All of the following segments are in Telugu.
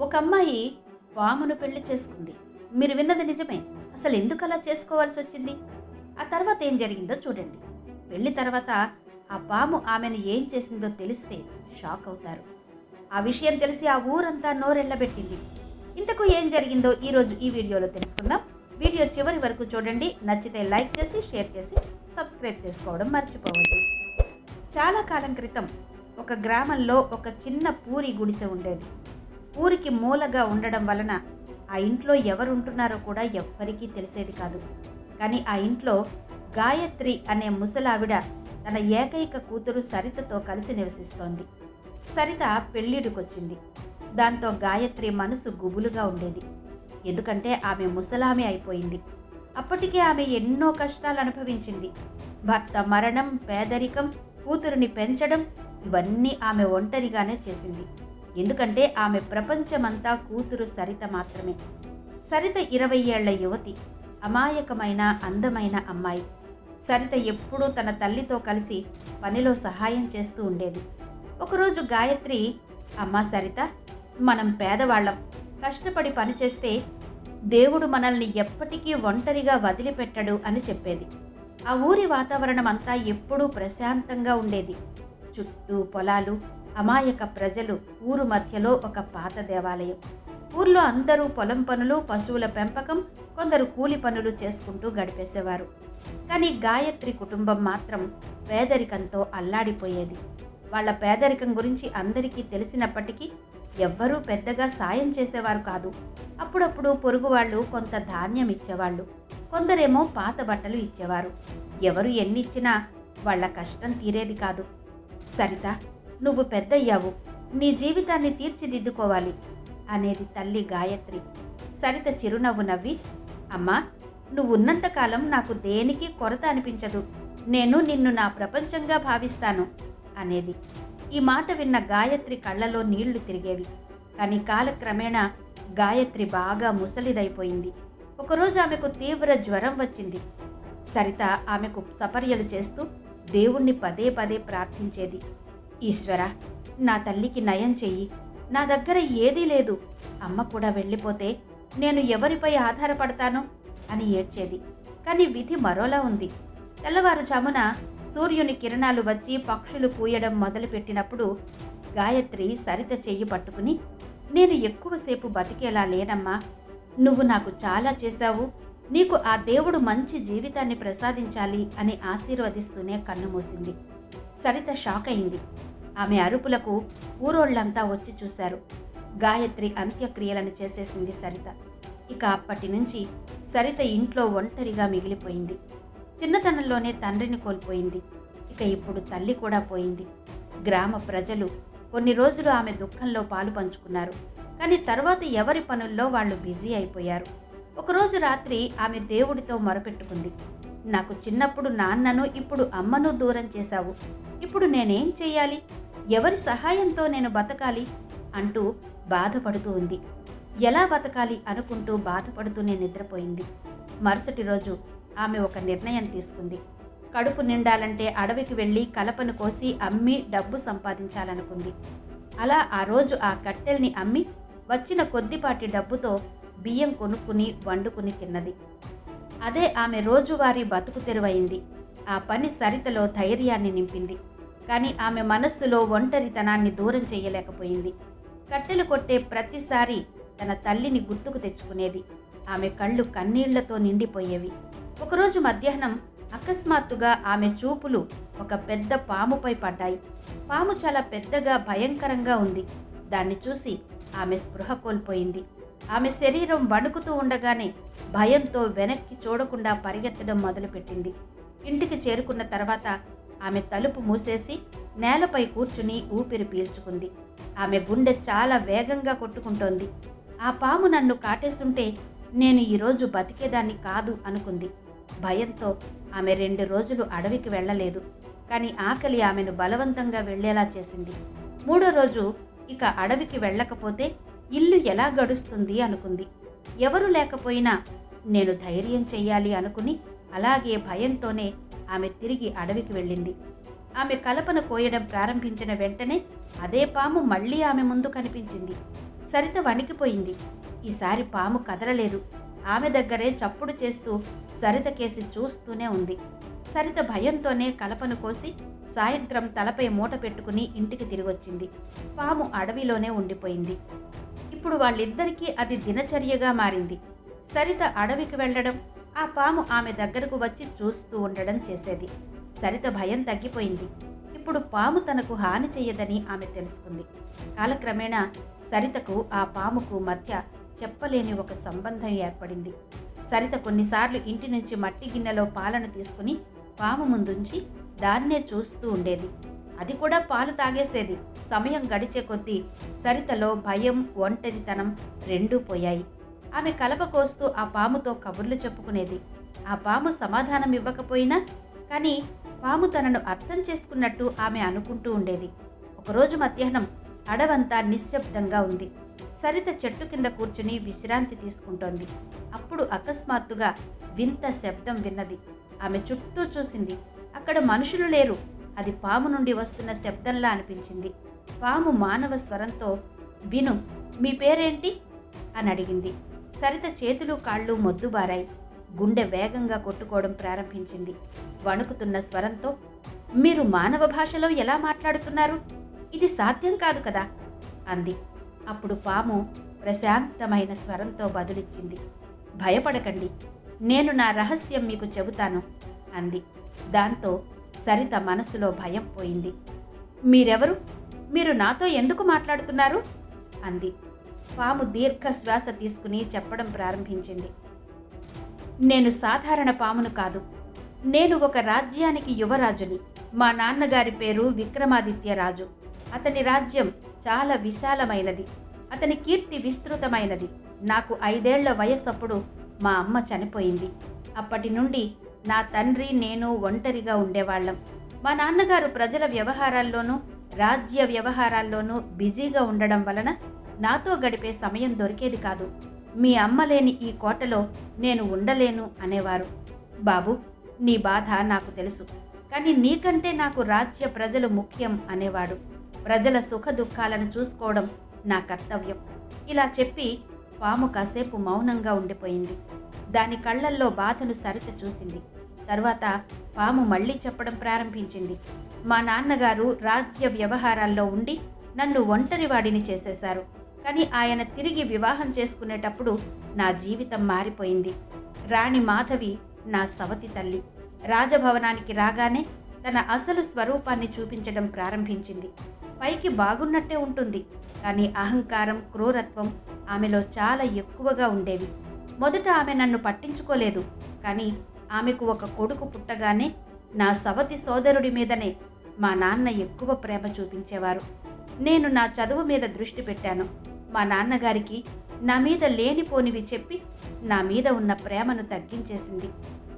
ఒక అమ్మాయి పామును పెళ్లి చేసుకుంది. మీరు విన్నది నిజమే. అసలు ఎందుకు అలా చేసుకోవాల్సి వచ్చింది? ఆ తర్వాత ఏం జరిగిందో చూడండి. పెళ్లి తర్వాత ఆ పాము ఆమెను ఏం చేసిందో తెలిస్తే షాక్ అవుతారు. ఆ విషయం తెలిసి ఆ ఊరంతా నోరెళ్లబెట్టింది. ఇంతకు ఏం జరిగిందో ఈరోజు ఈ వీడియోలో తెలుసుకుందాం. వీడియో చివరి వరకు చూడండి. నచ్చితే లైక్ చేసి షేర్ చేసి సబ్స్క్రైబ్ చేసుకోవడం మర్చిపోవద్దు. చాలా కాలం క్రితం ఒక గ్రామంలో ఒక చిన్న పూరి గుడిసె ఉండేది. ఊరికి మూలగా ఉండడం వలన ఆ ఇంట్లో ఎవరుంటున్నారో కూడా ఎవ్వరికీ తెలిసేది కాదు. కానీ ఆ ఇంట్లో గాయత్రి అనే ముసలావిడ తన ఏకైక కూతురు సరితతో కలిసి నివసిస్తోంది. సరిత పెళ్ళిడికొచ్చింది. దాంతో గాయత్రి మనసు గుబులుగా ఉండేది. ఎందుకంటే ఆమె ముసలామె అయిపోయింది. అప్పటికే ఆమె ఎన్నో కష్టాలు అనుభవించింది. భర్త మరణం, పేదరికం, కూతురుని పెంచడం ఇవన్నీ ఆమె ఒంటరిగానే చేసింది. ఎందుకంటే ఆమె ప్రపంచమంతా కూతురు సరిత మాత్రమే. సరిత 20 ఏళ్ల యువతి, అమాయకమైన అందమైన అమ్మాయి. సరిత ఎప్పుడూ తన తల్లితో కలిసి పనిలో సహాయం చేస్తూ ఉండేది. ఒకరోజు గాయత్రి, అమ్మా సరిత, మనం పేదవాళ్ళం, కష్టపడి పనిచేస్తే దేవుడు మనల్ని ఎప్పటికీ ఒంటరిగా వదిలిపెట్టడు అని చెప్పేది. ఆ ఊరి వాతావరణం అంతా ఎప్పుడూ ప్రశాంతంగా ఉండేది. చుట్టూ పొలాలు, అమాయక ప్రజలు, ఊరు మధ్యలో ఒక పాత దేవాలయం. ఊర్లో అందరూ పొలం పనులు, పశువుల పెంపకం, కొందరు కూలి పనులు చేసుకుంటూ గడిపేసేవారు. కానీ గాయత్రి కుటుంబం మాత్రం పేదరికంతో అల్లాడిపోయేది. వాళ్ళ పేదరికం గురించి అందరికీ తెలిసినప్పటికీ ఎవ్వరూ పెద్దగా సాయం చేసేవారు కాదు. అప్పుడప్పుడు పొరుగు వాళ్ళు కొంత ధాన్యం ఇచ్చేవాళ్ళు, కొందరేమో పాత బట్టలు ఇచ్చేవారు. ఎవరు ఎన్నిచ్చినా వాళ్ళ కష్టం తీరేది కాదు. సరిత, నువ్వు పెద్దయ్యావు, నీ జీవితాన్ని తీర్చిదిద్దుకోవాలి అనేది తల్లి గాయత్రి. సరిత చిరునవ్వు నవ్వి, అమ్మా, నువ్వున్నంతకాలం నాకు దేనికి కొరత అనిపించదు. నేను నిన్ను నా ప్రపంచంగా భావిస్తాను అనేది. ఈ మాట విన్న గాయత్రి కళ్ళలో నీళ్లు తిరిగేవి. కానీ కాలక్రమేణా గాయత్రి బాగా ముసలిదైపోయింది. ఒకరోజు ఆమెకు తీవ్ర జ్వరం వచ్చింది. సరిత ఆమెకు సపర్యలు చేస్తూ దేవుణ్ణి పదే పదే ప్రార్థించేది. ఈశ్వర, నా తల్లికి నయం చెయ్యి. నా దగ్గర ఏదీ లేదు. అమ్మ కూడా వెళ్ళిపోతే నేను ఎవరిపై ఆధారపడతాను అని ఏడ్చేది. కానీ విధి మరోలా ఉంది. తెల్లవారుజామున సూర్యుని కిరణాలు వచ్చి పక్షులు కూయడం మొదలుపెట్టినప్పుడు గాయత్రి సరిత చెయ్యి పట్టుకుని, నేను ఎక్కువసేపు బతికేలా లేనమ్మా. నువ్వు నాకు చాలా చేశావు. నీకు ఆ దేవుడు మంచి జీవితాన్ని ప్రసాదించాలి అని ఆశీర్వదిస్తూనే కన్నుమూసింది. సరిత షాక్ అయింది. ఆమె అరుపులకు ఊరోళ్లంతా వచ్చి చూశారు. గాయత్రి అంత్యక్రియలను చేసేసింది సరిత. ఇక అప్పటి నుంచి సరిత ఇంట్లో ఒంటరిగా మిగిలిపోయింది. చిన్నతనంలోనే తండ్రిని కోల్పోయింది. ఇక ఇప్పుడు తల్లి కూడా పోయింది. గ్రామ ప్రజలు కొన్ని రోజులు ఆమె దుఃఖంలో పాలు పంచుకున్నారు. కానీ తర్వాత ఎవరి పనుల్లో వాళ్ళు బిజీ అయిపోయారు. ఒకరోజు రాత్రి ఆమె దేవుడితో మొరపెట్టుకుంది. నాకు చిన్నప్పుడు నాన్నను, ఇప్పుడు అమ్మను దూరం చేశావు. ఇప్పుడు నేనేం చెయ్యాలి? ఎవరి సహాయంతో నేను బతకాలి అంటూ బాధపడుతూ ఉంది. ఎలా బతకాలి అనుకుంటూ బాధపడుతూనే నిద్రపోయింది. మరుసటి రోజు ఆమె ఒక నిర్ణయం తీసుకుంది. కడుపు నిండాలంటే అడవికి వెళ్ళి కలపను కోసి అమ్మి డబ్బు సంపాదించాలనుకుంది. అలా ఆ రోజు ఆ కట్టెల్ని అమ్మి వచ్చిన కొద్దిపాటి డబ్బుతో బియ్యం కొనుక్కుని వండుకుని తిన్నది. అదే ఆమె రోజువారీ బతుకు తెరువైంది. ఆ పని సరితలో ధైర్యాన్ని నింపింది. కానీ ఆమె మనస్సులో ఒంటరితనాన్ని దూరం చేయలేకపోయింది. కట్టెలు కొట్టే ప్రతిసారి తన తల్లిని గుర్తుకు తెచ్చుకునేది. ఆమె కళ్ళు కన్నీళ్లతో నిండిపోయేవి. ఒకరోజు మధ్యాహ్నం అకస్మాత్తుగా ఆమె చూపులు ఒక పెద్ద పాముపై పడ్డాయి. పాము చాలా పెద్దగా, భయంకరంగా ఉంది. దాన్ని చూసి ఆమె స్పృహ కోల్పోయింది. ఆమె శరీరం వణుకుతూ ఉండగానే భయంతో వెనక్కి చూడకుండా పరిగెత్తడం మొదలుపెట్టింది. ఇంటికి చేరుకున్న తర్వాత ఆమె తలుపు మూసేసి నేలపై కూర్చుని ఊపిరి పీల్చుకుంది. ఆమె గుండె చాలా వేగంగా కొట్టుకుంటోంది. ఆ పాము నన్ను కాటేస్తుంటే నేను ఈరోజు బతికేదాన్ని కాదు అనుకుంది. భయంతో ఆమె 2 రోజులు అడవికి వెళ్ళలేదు. కానీ ఆకలి ఆమెను బలవంతంగా వెళ్లేలా చేసింది. 3వ రోజు ఇక అడవికి వెళ్ళకపోతే ఇల్లు ఎలా గడుస్తుంది అనుకుంది. ఎవరు లేకపోయినా నేను ధైర్యం చెయ్యాలి అనుకుని అలాగే భయంతోనే ఆమె తిరిగి అడవికి వెళ్ళింది. ఆమె కలపను కోయడం ప్రారంభించిన వెంటనే అదే పాము మళ్ళీ ఆమె ముందు కనిపించింది. సరిత వణికిపోయింది. ఈసారి పాము కదలలేదు. ఆమె దగ్గరే చప్పుడు చేస్తూ సరిత కేసి చూస్తూనే ఉంది. సరిత భయంతోనే కలపను కోసి సాయంత్రం తలపై మూట పెట్టుకుని ఇంటికి తిరిగొచ్చింది. పాము అడవిలోనే ఉండిపోయింది. ఇప్పుడు వాళ్ళిద్దరికీ అది దినచర్యగా మారింది. సరిత అడవికి వెళ్ళడం, ఆ పాము ఆమె దగ్గరకు వచ్చి చూస్తూ ఉండడం చేసేది. సరిత భయం తగ్గిపోయింది. ఇప్పుడు పాము తనకు హాని చెయ్యదని ఆమె తెలుసుకుంది. కాలక్రమేణా సరితకు ఆ పాముకు మధ్య చెప్పలేని ఒక సంబంధం ఏర్పడింది. సరిత కొన్నిసార్లు ఇంటి నుంచి మట్టి గిన్నెలో పాలను తీసుకుని పాము ముందుంచి దాన్నే చూస్తూ ఉండేది. అది కూడా పాలు తాగేసేది. సమయం గడిచే కొద్దీ సరితలో భయం, ఒంటరితనం రెండూ పోయాయి. ఆమె కలప కోస్తూ ఆ పాముతో కబుర్లు చెప్పుకునేది. ఆ పాము సమాధానం ఇవ్వకపోయినా కానీ పాము తనను అర్థం చేసుకున్నట్టు ఆమె అనుకుంటూ ఉండేది. ఒకరోజు మధ్యాహ్నం అడవంతా నిశ్శబ్దంగా ఉంది. సరిత చెట్టు కింద కూర్చుని విశ్రాంతి తీసుకుంటోంది. అప్పుడు అకస్మాత్తుగా వింత శబ్దం విన్నది. ఆమె చుట్టూ చూసింది. అక్కడ మనుషులు లేరు. అది పాము నుండి వస్తున్న శబ్దంలా అనిపించింది. పాము మానవ స్వరంతో, "విను, మీ పేరేంటి?" అని అడిగింది. సరిత చేతులు కాళ్ళు మొద్దుబారాయి. గుండె వేగంగా కొట్టుకోవడం ప్రారంభించింది. వణుకుతున్న స్వరంతో, "మీరు మానవ భాషలో ఎలా మాట్లాడుతున్నారు? ఇది సాధ్యం కాదు కదా" అంది. అప్పుడు పాము ప్రశాంతమైన స్వరంతో బదులిచ్చింది. "భయపడకండి, నేను నా రహస్యం మీకు చెబుతాను" అంది. దాంతో సరిత మనసులో భయం పోయింది. "మీరెవరు? మీరు నాతో ఎందుకు మాట్లాడుతున్నారు?" అంది. పాము దీర్ఘ శ్వాస తీసుకుని చెప్పడం ప్రారంభించింది. "నేను సాధారణ పామును కాదు. నేను ఒక రాజ్యానికి యువరాజుని. మా నాన్నగారి పేరు విక్రమాదిత్యరాజు. అతని రాజ్యం చాలా విశాలమైనది. అతని కీర్తి విస్తృతమైనది. నాకు 5 ఏళ్ల వయస్సప్పుడు మా అమ్మ చనిపోయింది. అప్పటి నుండి నా తండ్రి, నేను ఒంటరిగా ఉండేవాళ్ళం. మా నాన్నగారు ప్రజల వ్యవహారాల్లోనూ రాజ్య వ్యవహారాల్లోనూ బిజీగా ఉండడం వలన నాతో గడిపే సమయం దొరికేది కాదు. మీ అమ్మ లేని ఈ కోటలో నేను ఉండలేను అనేవారు. బాబు, నీ బాధ నాకు తెలుసు. కానీ నీకంటే నాకు రాజ్య ప్రజలు ముఖ్యం అనేవాడు. ప్రజల సుఖ దుఃఖాలను చూసుకోవడం నా కర్తవ్యం." ఇలా చెప్పి పాము కాసేపు మౌనంగా ఉండిపోయింది. దాని కళ్ళల్లో బాధను సరిత చూసింది. తర్వాత పాము మళ్ళీ చెప్పడం ప్రారంభించింది. "మా నాన్నగారు రాజ్య వ్యవహారాల్లో ఉండి నన్ను ఒంటరివాడిని చేసేశారు. కానీ ఆయన తిరిగి వివాహం చేసుకునేటప్పుడు నా జీవితం మారిపోయింది. రాణి మాధవి నా సవతి తల్లి. రాజభవనానికి రాగానే తన అసలు స్వరూపాన్ని చూపించడం ప్రారంభించింది. పైకి బాగున్నట్టే ఉంటుంది, కానీ అహంకారం, క్రూరత్వం ఆమెలో చాలా ఎక్కువగా ఉండేవి. మొదట ఆమె నన్ను పట్టించుకోలేదు. కానీ ఆమెకు ఒక కొడుకు పుట్టగానే నా సవతి సోదరుడి మీదనే మా నాన్న ఎక్కువ ప్రేమ చూపించేవారు. నేను నా చదువు మీద దృష్టి పెట్టాను. మా నాన్నగారికి నా మీద లేనిపోనివి చెప్పి నా మీద ఉన్న ప్రేమను తగ్గించేసింది.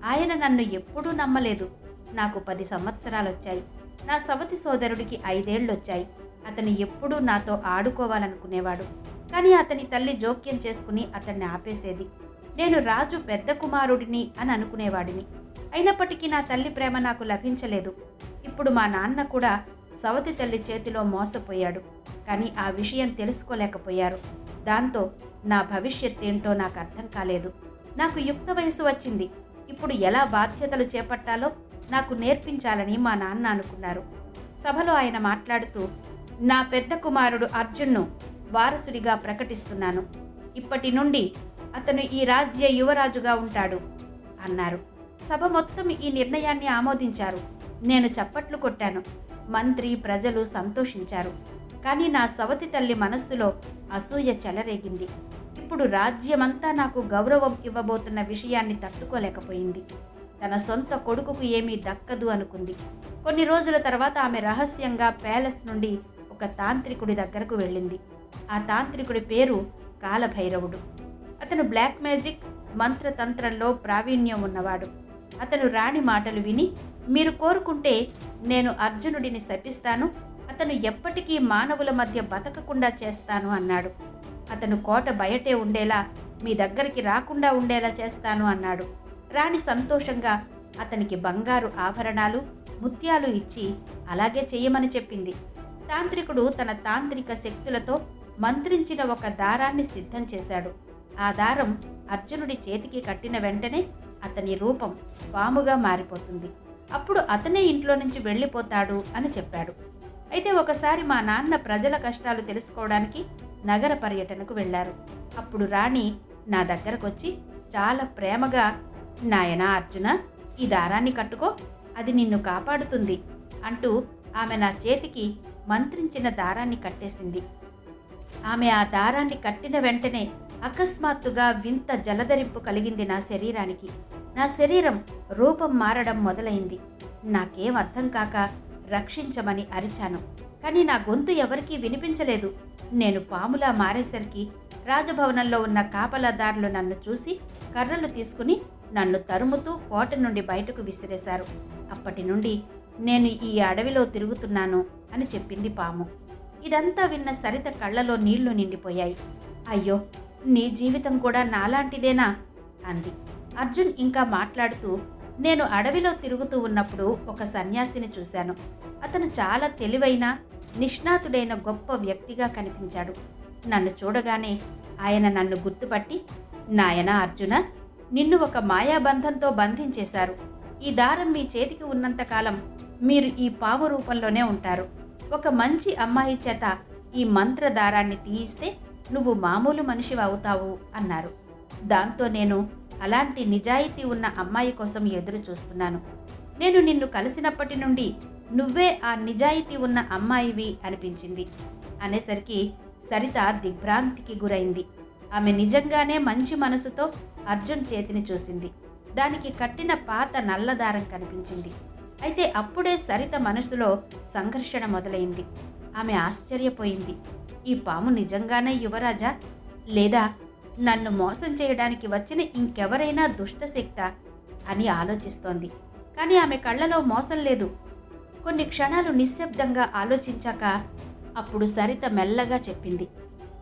ఆయన నన్ను ఎప్పుడూ నమ్మలేదు. నాకు 10 సంవత్సరాలొచ్చాయి. నా సవతి సోదరుడికి 5 ఏళ్ళొచ్చాయి. అతను ఎప్పుడూ నాతో ఆడుకోవాలనుకునేవాడు. కానీ అతని తల్లి జోక్యం చేసుకుని అతన్ని ఆపేసేది. నేను రాజు పెద్ద కుమారుడిని అని అనుకునేవాడిని. అయినప్పటికీ నా తల్లి ప్రేమ నాకు లభించలేదు. ఇప్పుడు మా నాన్న కూడా సవతి తల్లి చేతిలో మోసపోయాడు. కానీ ఆ విషయం తెలుసుకోలేకపోయారు. దాంతో నా భవిష్యత్ ఏంటో నాకు అర్థం కాలేదు. నాకు యుక్త వయసు వచ్చింది. ఇప్పుడు ఎలా బాధ్యతలు చేపట్టాలో నాకు నేర్పించాలని మా నాన్న అనుకున్నారు." సభలో ఆయన మాట్లాడుతూ, "నా పెద్ద కుమారుడు అర్జున్ను వారసుడిగా ప్రకటిస్తున్నాను. ఇప్పటి నుండి అతను ఈ రాజ్య యువరాజుగా ఉంటాడు" అన్నారు. సభ మొత్తం ఈ నిర్ణయాన్ని ఆమోదించారు. నేను చప్పట్లు కొట్టాను. మంత్రి, ప్రజలు సంతోషించారు. కానీ నా సవతి తల్లి మనస్సులో అసూయ చెలరేగింది. ఇప్పుడు రాజ్యమంతా నాకు గౌరవం ఇవ్వబోతున్న విషయాన్ని తట్టుకోలేకపోయింది. తన సొంత కొడుకుకు ఏమీ దక్కదు అనుకుంది. కొన్ని రోజుల తర్వాత ఆమె రహస్యంగా ప్యాలెస్ నుండి ఒక తాంత్రికుడి దగ్గరకు వెళ్ళింది. ఆ తాంత్రికుడి పేరు కాలభైరవుడు. అతను బ్లాక్ మ్యాజిక్, మంత్రతంత్రంలో ప్రావీణ్యం ఉన్నవాడు. అతను రాణి మాటలు విని, "మీరు కోరుకుంటే నేను అర్జునుడిని శపిస్తాను. అతను ఎప్పటికీ మానవుల మధ్య బతకకుండా చేస్తాను" అన్నాడు. "అతను కోట బయటే ఉండేలా, మీ దగ్గరికి రాకుండా ఉండేలా చేస్తాను" అన్నాడు. రాణి సంతోషంగా అతనికి బంగారు ఆభరణాలు, ముత్యాలు ఇచ్చి అలాగే చెయ్యమని చెప్పింది. తాంత్రికుడు తన తాంత్రిక శక్తులతో మంత్రించిన ఒక దారాన్ని సిద్ధం చేశాడు. ఆ దారం అర్జునుడి చేతికి కట్టిన వెంటనే అతని రూపం పాముగా మారిపోతుంది. అప్పుడు అతనే ఇంట్లో నుంచి వెళ్ళిపోతాడు అని చెప్పాడు. అయితే ఒకసారి మా నాన్న ప్రజల కష్టాలు తెలుసుకోవడానికి నగర పర్యటనకు వెళ్ళారు. అప్పుడు రాణి నా దగ్గరకొచ్చి చాలా ప్రేమగా, నాయనా అర్జున, ఈ దారాన్ని కట్టుకో, అది నిన్ను కాపాడుతుంది అంటూ ఆమె నా చేతికి మంత్రించిన దారాన్ని కట్టేసింది. ఆమె ఆ దారాన్ని కట్టిన వెంటనే అకస్మాత్తుగా వింత జలధరింపు కలిగింది నా శరీరానికి. నా శరీరం రూపం మారడం మొదలైంది. నాకేం అర్థం కాక రక్షించమని అరిచాను. కానీ నా గొంతు ఎవరికీ వినిపించలేదు. నేను పాములా మారేసరికి రాజభవనంలో ఉన్న కాపలాదారులు నన్ను చూసి కర్రలు తీసుకుని నన్ను తరుముతూ కోట నుండి బయటకు విసిరేశారు. అప్పటి నుండి నేను ఈ అడవిలో తిరుగుతున్నాను అని చెప్పింది పాము. ఇదంతా విన్న సరిత కళ్ళలో నీళ్లు నిండిపోయాయి. అయ్యో, నీ జీవితం కూడా నాలాంటిదేనా అంది. అర్జున్ ఇంకా మాట్లాడుతూ, నేను అడవిలో తిరుగుతూ ఉన్నప్పుడు ఒక సన్యాసిని చూశాను. అతను చాలా తెలివైన, నిష్ణాతుడైన గొప్ప వ్యక్తిగా కనిపించాడు. నన్ను చూడగానే ఆయన నన్ను గుర్తుపట్టి, నాయనా అర్జున, నిన్ను ఒక మాయాబంధంతో బంధించేశారు. ఈ దారం మీ చేతికి ఉన్నంతకాలం మీరు ఈ పాము రూపంలోనే ఉంటారు. ఒక మంచి అమ్మాయి చేత ఈ మంత్రదారాన్ని తీయిస్తే నువ్వు మామూలు మనిషివి అవుతావు అన్నారు. దాంతో నేను అలాంటి నిజాయితీ ఉన్న అమ్మాయి కోసం ఎదురు చూస్తున్నాను. నేను నిన్ను కలిసినప్పటి నుండి నువ్వే ఆ నిజాయితీ ఉన్న అమ్మాయివి అనిపించింది అనేసరికి సరిత దిగ్భ్రాంతికి గురైంది. ఆమె నిజంగానే మంచి మనసుతో అర్జున్ చేతిని చూసింది. దానికి కట్టిన పాత నల్లదారం కనిపించింది. అయితే అప్పుడే సరిత మనసులో సంఘర్షణ మొదలైంది. ఆమె ఆశ్చర్యపోయింది. ఈ పాము నిజంగానే యువరాజా, లేదా నన్ను మోసం చేయడానికి వచ్చిన ఇంకెవరైనా దుష్టశక్తా అని ఆలోచిస్తోంది. కానీ ఆమె కళ్ళలో మోసం లేదు. కొన్ని క్షణాలు నిశ్శబ్దంగా ఆలోచించాక అప్పుడు సరిత మెల్లగా చెప్పింది,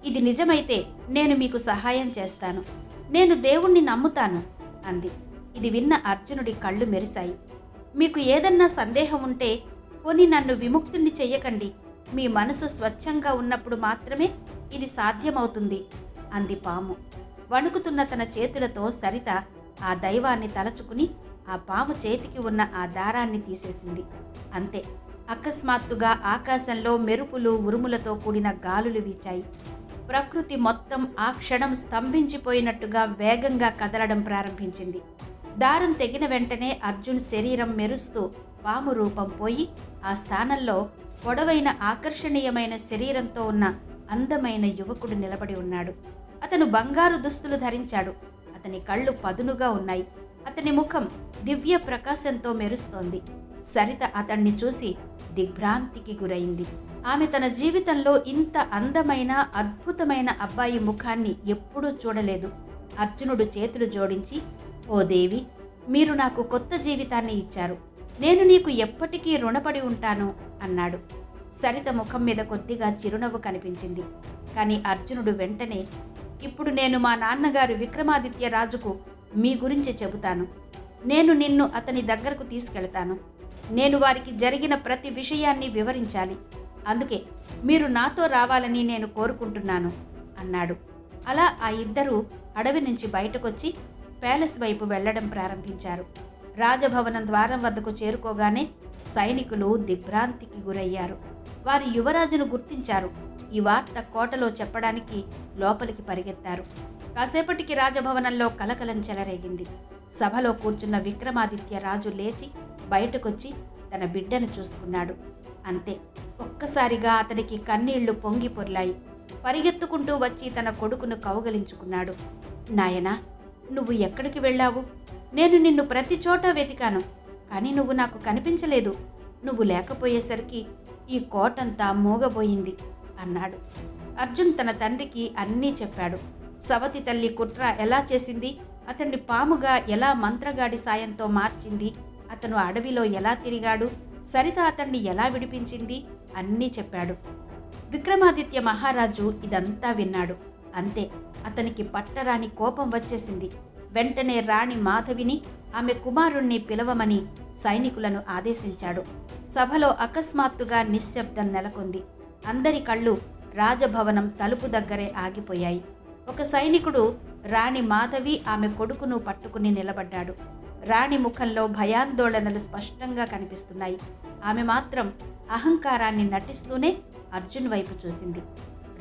ఇది నిజమైతే నేను మీకు సహాయం చేస్తాను. నేను దేవుణ్ణి నమ్ముతాను అంది. ఇది విన్న అర్జునుడి కళ్ళు మెరిశాయి. మీకు ఏదన్నా సందేహం ఉంటే పోనీ నన్ను విముక్తుణ్ణి చెయ్యకండి. మీ మనసు స్వచ్ఛంగా ఉన్నప్పుడు మాత్రమే ఇది సాధ్యమవుతుంది అంది పాము. వణుకుతున్న తన చేతులతో సరిత ఆ దైవాన్ని తలచుకుని ఆ పాము చేతికి ఉన్న ఆ దారాన్ని తీసేసింది. అంతే, అకస్మాత్తుగా ఆకాశంలో మెరుపులు ఉరుములతో కూడిన గాలులు వీచాయి. ప్రకృతి మొత్తం ఆ క్షణం స్తంభించిపోయినట్టుగా వేగంగా కదలడం ప్రారంభించింది. దారం తెగిన వెంటనే అర్జున్ శరీరం మెరుస్తూ పాము రూపం పోయి ఆ స్థానంలో పొడవైన ఆకర్షణీయమైన శరీరంతో ఉన్న అందమైన యువకుడు నిలబడి ఉన్నాడు. అతను బంగారు దుస్తులు ధరించాడు. అతని కళ్ళు పదునుగా ఉన్నాయి. అతని ముఖం దివ్య ప్రకాశంతో మెరుస్తోంది. సరిత అతన్ని చూసి దిగ్భ్రాంతికి గురైంది. ఆమె తన జీవితంలో ఇంత అందమైన అద్భుతమైన అబ్బాయి ముఖాన్ని ఎప్పుడూ చూడలేదు. అర్జునుడు చేతులు జోడించి, ఓ దేవి, మీరు నాకు కొత్త జీవితాన్ని ఇచ్చారు. నేను నీకు ఎప్పటికీ రుణపడి ఉంటాను అన్నాడు. సరిత ముఖం మీద కొద్దిగా చిరునవ్వు కనిపించింది. కానీ అర్జునుడు వెంటనే, ఇప్పుడు నేను మా నాన్నగారు విక్రమాదిత్య రాజుకు మీ గురించి చెబుతాను. నేను నిన్ను అతని దగ్గరకు తీసుకెళ్తాను. నేను వారికి జరిగిన ప్రతి విషయాన్ని వివరించాలి. అందుకే మీరు నాతో రావాలని నేను కోరుకుంటున్నాను అన్నాడు. అలా ఆ ఇద్దరూ అడవి నుంచి బయటకొచ్చి ప్యాలెస్ వైపు వెళ్లడం ప్రారంభించారు. రాజభవనం ద్వారం వద్దకు చేరుకోగానే సైనికులు దిగ్భ్రాంతికి గురయ్యారు. వారి యువరాజును గుర్తించారు. ఈ వార్త కోటలో చెప్పడానికి లోపలికి పరిగెత్తారు. కాసేపటికి రాజభవనంలో కలకలం చెలరేగింది. సభలో కూర్చున్న విక్రమాదిత్య రాజు లేచి బయటకొచ్చి తన బిడ్డను చూసుకున్నాడు. అంతే, ఒక్కసారిగా అతనికి కన్నీళ్లు పొంగి పొర్లాయి. పరిగెత్తుకుంటూ వచ్చి తన కొడుకును కౌగలించుకున్నాడు. నాయనా, నువ్వు ఎక్కడికి వెళ్ళావు? నేను నిన్ను ప్రతి చోట వెతికాను, కానీ నువ్వు నాకు కనిపించలేదు. నువ్వు లేకపోయేసరికి ఈ కోటంతా మూగబోయింది అన్నాడు. అర్జున్ తన తండ్రికి అన్నీ చెప్పాడు. సవతి తల్లి కుట్ర ఎలా చేసింది, అతన్ని పాముగా ఎలా మంత్రగాడి సాయంతో మార్చింది, అతను అడవిలో ఎలా తిరిగాడు, సరిత అతన్ని ఎలా విడిపించింది అన్నీ చెప్పాడు. విక్రమాదిత్య మహారాజు ఇదంతా విన్నాడు. అంతే, అతనికి పట్టరాని కోపం వచ్చేసింది. వెంటనే రాణి మాధవిని, ఆమె కుమారుణ్ణి పిలవమని సైనికులను ఆదేశించాడు. సభలో అకస్మాత్తుగా నిశ్శబ్దం నెలకొంది. అందరి కళ్ళు రాజభవనం తలుపు దగ్గరే ఆగిపోయాయి. ఒక సైనికుడు రాణి మాధవి ఆమె కొడుకును పట్టుకుని నిలబడ్డాడు. రాణి ముఖంలో భయాందోళనలు స్పష్టంగా కనిపిస్తున్నాయి. ఆమె మాత్రం అహంకారాన్ని నటిస్తూనే అర్జున్ వైపు చూసింది.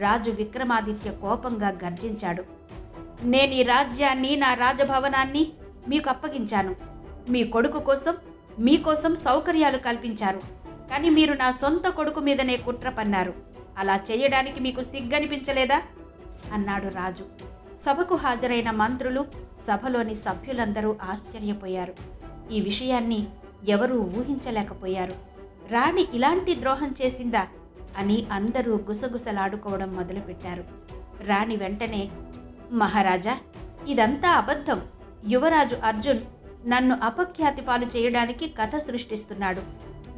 రాజు విక్రమాదిత్య కోపంగా గర్జించాడు. నేను ఈ రాజ్యాన్ని, నా రాజభవనాన్ని మీకు అప్పగించాను. మీ కొడుకు కోసం, మీకోసం సౌకర్యాలు కల్పించారు. కానీ మీరు నా సొంత కొడుకు మీదనే కుట్ర పన్నారు. అలా చేయడానికి మీకు సిగ్గనిపించలేదా అన్నాడు రాజు. సభకు హాజరైన మంత్రులు, సభలోని సభ్యులందరూ ఆశ్చర్యపోయారు. ఈ విషయాన్ని ఎవరూ ఊహించలేకపోయారు. రాణి ఇలాంటి ద్రోహం చేసిందా అని అందరూ గుసగుసలాడుకోవడం మొదలుపెట్టారు. రాణి వెంటనే, మహారాజా, ఇదంతా అబద్ధం. యువరాజు అర్జున్ నన్ను అపఖ్యాతి పాలు చేయడానికి కథ సృష్టిస్తున్నాడు.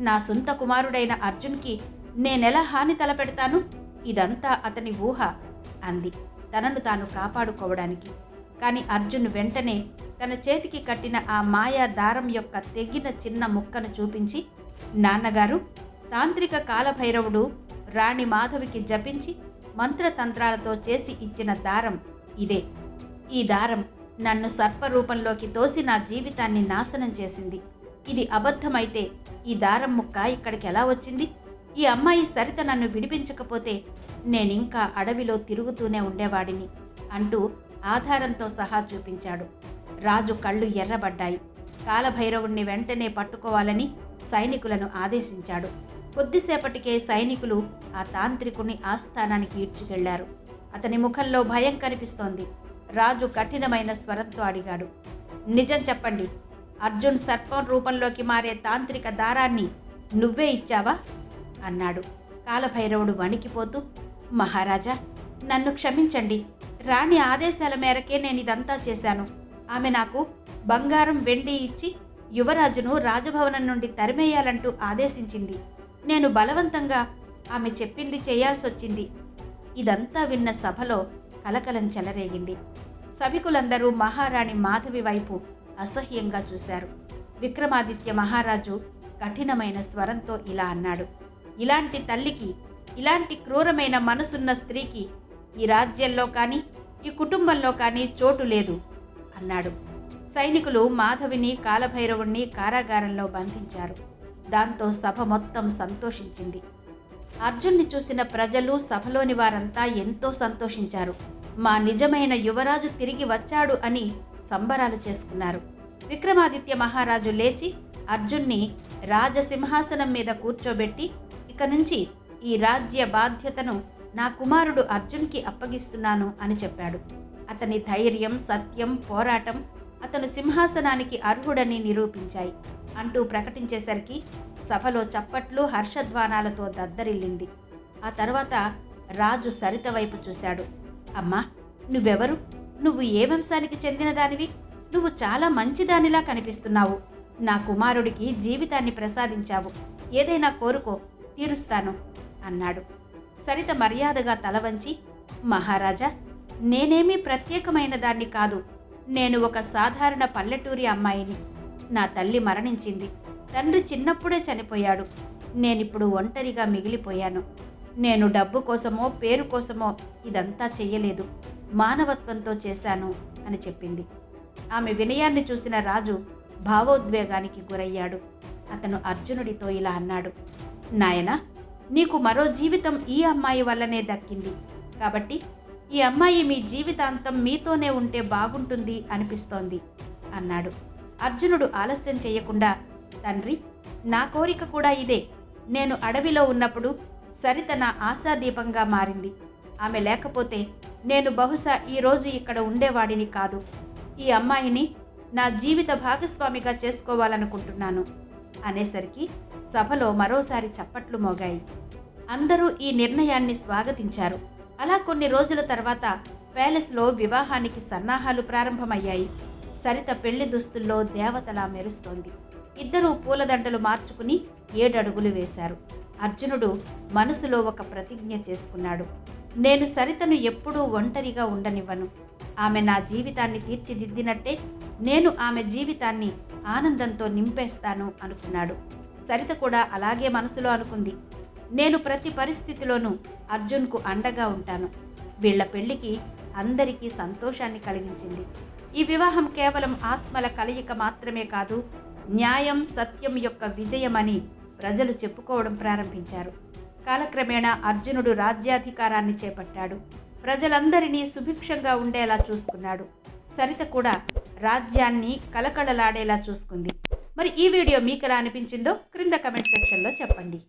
నా సొంత కుమారుడైన అర్జున్కి నేనెలా హాని తలపెడతాను? ఇదంతా అతని ఊహ అంది, తనను తాను కాపాడుకోవడానికి. కానీ అర్జున్ వెంటనే తన చేతికి కట్టిన ఆ మాయా దారం యొక్క తెగిన చిన్న ముక్కను చూపించి, నాన్నగారు, తాంత్రిక కాలభైరవుడు రాణి మాధవికి జపించి మంత్రతంత్రాలతో చేసి ఇచ్చిన దారం ఇదే. ఈ దారం నన్ను సర్పరూపంలోకి తోసి నా జీవితాన్ని నాశనం చేసింది. ఇది అబద్ధమైతే ఈ దారం ముక్క ఇక్కడికి ఎలా వచ్చింది? ఈ అమ్మాయి సరిత నన్ను విడిపించకపోతే నేనింకా అడవిలో తిరుగుతూనే ఉండేవాడిని అంటూ ఆధారంతో సహా చూపించాడు. రాజు కళ్ళు ఎర్రబడ్డాయి. కాలభైరవుణ్ణి వెంటనే పట్టుకోవాలని సైనికులను ఆదేశించాడు. కొద్దిసేపటికే సైనికులు ఆ తాంత్రికుని ఆస్థానానికి ఈడ్చుకెళ్లారు. అతని ముఖంలో భయం కనిపిస్తోంది. రాజు కఠినమైన స్వరంతో అడిగాడు, నిజం చెప్పండి, అర్జున్ సర్పం రూపంలోకి మారే తాంత్రిక దారాన్ని నువ్వే ఇచ్చావా అన్నాడు. కాలభైరవుడు వణికిపోతూ, మహారాజా, నన్ను క్షమించండి. రాణి ఆదేశాల మేరకే నేనిదంతా చేశాను. ఆమె నాకు బంగారం, వెండి ఇచ్చి యువరాజును రాజభవనం నుండి తరిమేయాలంటూ ఆదేశించింది. నేను బలవంతంగా ఆమె చెప్పింది చేయాల్సొచ్చింది. ఇదంతా విన్న సభలో కలకలం చెలరేగింది. సభికులందరూ మహారాణి మాధవి వైపు అసహ్యంగా చూశారు. విక్రమాదిత్య మహారాజు కఠినమైన స్వరంతో ఇలా అన్నాడు, ఇలాంటి తల్లికి, ఇలాంటి క్రూరమైన మనసున్న స్త్రీకి ఈ రాజ్యంలో కానీ, ఈ కుటుంబంలో కానీ చోటు లేదు అన్నాడు. సైనికులు మాధవిని, కాలభైరవుణ్ణి కారాగారంలో బంధించారు. దాంతో సభ మొత్తం సంతోషించింది. అర్జున్ని చూసిన ప్రజలు, సభలోని వారంతా ఎంతో సంతోషించారు. మా నిజమైన యువరాజు తిరిగి వచ్చాడు అని సంబరాలు చేసుకున్నారు. విక్రమాదిత్య మహారాజు లేచి అర్జున్ని రాజసింహాసనం మీద కూర్చోబెట్టి, ఇక నుంచి ఈ రాజ్య బాధ్యతను నా కుమారుడు అర్జున్కి అప్పగిస్తున్నాను అని చెప్పాడు. అతని ధైర్యం, సత్యం, పోరాటం అతను సింహాసనానికి అర్హుడని నిరూపించాయి అంటూ ప్రకటించేసరికి సభలో చప్పట్లు, హర్షధ్వానాలతో దద్దరిల్లింది. ఆ తర్వాత రాజు సరిత వైపు చూశాడు. అమ్మా, నువ్వెవరు? నువ్వు ఏ వంశానికి చెందిన దానివి? నువ్వు చాలా మంచిదానిలా కనిపిస్తున్నావు. నా కుమారుడికి జీవితాన్ని ప్రసాదించావు. ఏదైనా కోరుకో, తీరుస్తాను అన్నాడు. సరిత మర్యాదగా తల వంచి, మహారాజా, నేనేమీ ప్రత్యేకమైన దాన్ని కాదు. నేను ఒక సాధారణ పల్లెటూరి అమ్మాయిని. నా తల్లి మరణించింది. తండ్రి చిన్నప్పుడే చనిపోయాడు. నేనిప్పుడు ఒంటరిగా మిగిలిపోయాను. నేను డబ్బు కోసమో, పేరు కోసమో ఇదంతా చెయ్యలేదు. మానవత్వంతో చేశాను అని చెప్పింది. ఆమె వినయాన్ని చూసిన రాజు భావోద్వేగానికి గురయ్యాడు. అతను అర్జునుడితో ఇలా అన్నాడు, నాయనా, నీకు మరో జీవితం ఈ అమ్మాయి వల్లనే దక్కింది. కాబట్టి ఈ అమ్మాయి మీ జీవితాంతం మీతోనే ఉంటే బాగుంటుంది అనిపిస్తోంది అన్నాడు. అర్జునుడు ఆలస్యం చేయకుండా, తండ్రి, నా కోరిక కూడా ఇదే. నేను అడవిలో ఉన్నప్పుడు సరిత నా ఆశాదీపంగా మారింది. ఆమె లేకపోతే నేను బహుశా ఈరోజు ఇక్కడ ఉండేవాడిని కాదు. ఈ అమ్మాయిని నా జీవిత భాగస్వామిగా చేసుకోవాలనుకుంటున్నాను అనేసరికి సభలో మరోసారి చప్పట్లు మోగాయి. అందరూ ఈ నిర్ణయాన్ని స్వాగతించారు. అలా కొన్ని రోజుల తర్వాత ప్యాలెస్లో వివాహానికి సన్నాహాలు ప్రారంభమయ్యాయి. సరిత పెళ్లి దుస్తుల్లో దేవతలా మెరుస్తోంది. ఇద్దరూ పూలదండలు మార్చుకుని 7 అడుగులు వేశారు. అర్జునుడు మనసులో ఒక ప్రతిజ్ఞ చేసుకున్నాడు. నేను సరితను ఎప్పుడూ ఒంటరిగా ఉండనివ్వను. ఆమె నా జీవితాన్ని తీర్చిదిద్దినట్టే నేను ఆమె జీవితాన్ని ఆనందంతో నింపేస్తాను అనుకున్నాడు. సరిత కూడా అలాగే మనసులో అనుకుంది. నేను ప్రతి పరిస్థితిలోనూ అర్జున్కు అండగా ఉంటాను. వీళ్ల పెళ్లికి అందరికీ సంతోషాన్ని కలిగించింది. ఈ వివాహం కేవలం ఆత్మల కలయిక మాత్రమే కాదు, న్యాయం సత్యం యొక్క విజయమని ప్రజలు చెప్పుకోవడం ప్రారంభించారు. కాలక్రమేణా అర్జునుడు రాజ్యాధికారాన్ని చేపట్టాడు. ప్రజలందరినీ సుభిక్షంగా ఉండేలా చూసుకున్నాడు. సరిత కూడా రాజ్యాన్ని కలకళలాడేలా చూసుకుంది. మరి ఈ వీడియో మీకు ఎలా అనిపించిందో క్రింద కమెంట్ సెక్షన్లో చెప్పండి.